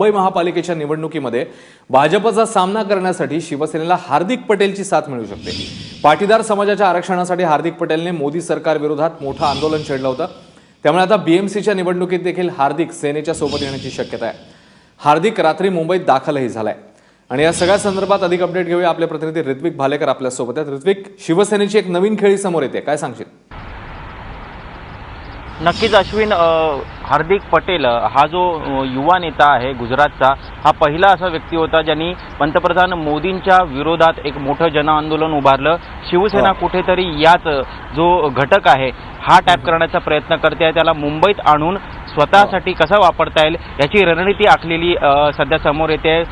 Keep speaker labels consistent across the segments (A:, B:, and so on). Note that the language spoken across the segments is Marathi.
A: मुंबई महापालिकेच्या निवडणुकीमध्ये भाजपचा सामना करण्यासाठी शिवसेनेला हार्दिक पटेलची साथ मिळू शकते। पाटीदार समाजाच्या आरक्षणासाठी हार्दिक पटेलने मोदी सरकार विरोधात मोठं आंदोलन छेडलं होतं। त्यामुळे आता बीएमसीच्या निवडणुकीत देखील हार्दिक सेनेच्या सोबत येण्याची शक्यता आहे। हार्दिक रात्री मुंबईत दाखलही झालाय आणि या सगळ्या संदर्भात अधिक अपडेट घेऊया। आपले प्रतिनिधी ऋत्विक भालेकर आपल्या सोबत आहेत। ऋत्विक, शिवसेनेची एक नवीन खेळी समोर येते, काय सांगशील?
B: नक्कीच अश्विन, हार्दिक पटेल हा जो युवा नेता आहे गुजरातचा, हा पहिला असा व्यक्ती होता ज्यांनी पंतप्रधान मोदींच्या विरोधात एक मोठं जनआंदोलन उभारलं। शिवसेना कुठेतरी याच जो घटक आहे हा टॅप करण्याचा प्रयत्न करते आहे, त्याला मुंबईत आणून स्वतःसाठी कसा वापरता येईल याची रणनीती आखलेली सध्या समोर येते।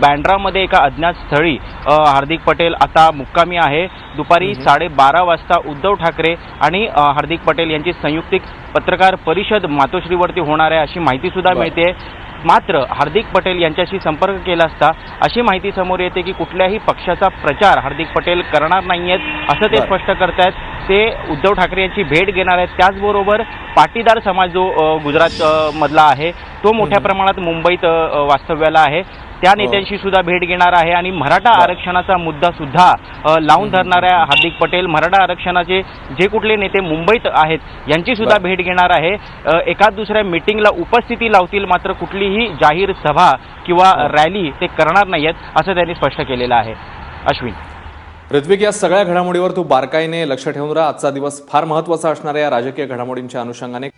B: बँड्रामध्ये एका अज्ञात स्थळी हार्दिक पटेल आता मुक्कामी आहे। दुपारी 12:30 वाजता उद्धव ठाकरे आणि हार्दिक पटेल यांची संयुक्त पत्रकार परिषद मातोश्रीवरती होणार आहे अशी माहिती सुद्धा मिळते। मात्र हार्दिक पटेल यांच्याशी संपर्क केला असता अशी माहिती समोर येते की कुठल्याही पक्षाचा प्रचार हार्दिक पटेल करणार नाहीयेत असं ते स्पष्ट करतायत। ते उद्धव ठाकरे यांची भेट घेणार आहेत। त्याचबरोबर पाटीदार समाज जो गुजरात मधला आहे तो मोठ्या प्रमाणात मुंबईत वास्तव्याला आहे, त्या नेत्यांशी सुद्धा भेट घेणार आहे आणि मराठा आरक्षणाचा मुद्दा सुद्धा लावून धरणाऱ्या हार्दिक पटेल मराठा आरक्षणाचे जे कुठले नेते मुंबईत आहेत यांची सुद्धा भेट घेणार आहे। एखाद दुसऱ्या मीटिंगला उपस्थिती लावतील, मात्र कुठलीही जाहीर सभा किंवा रॅली ते करणार नाहीयेत असं त्यांनी स्पष्ट केलेलं आहे। अश्विन,
A: ऋत्विक, या सगळ्या घडामोडीवर तू बारकाईने लक्ष ठेवून राहा। आजचा दिवस फार महत्त्वाचा असणार आहे या राजकीय घडामोडींच्या अनुषंगाने।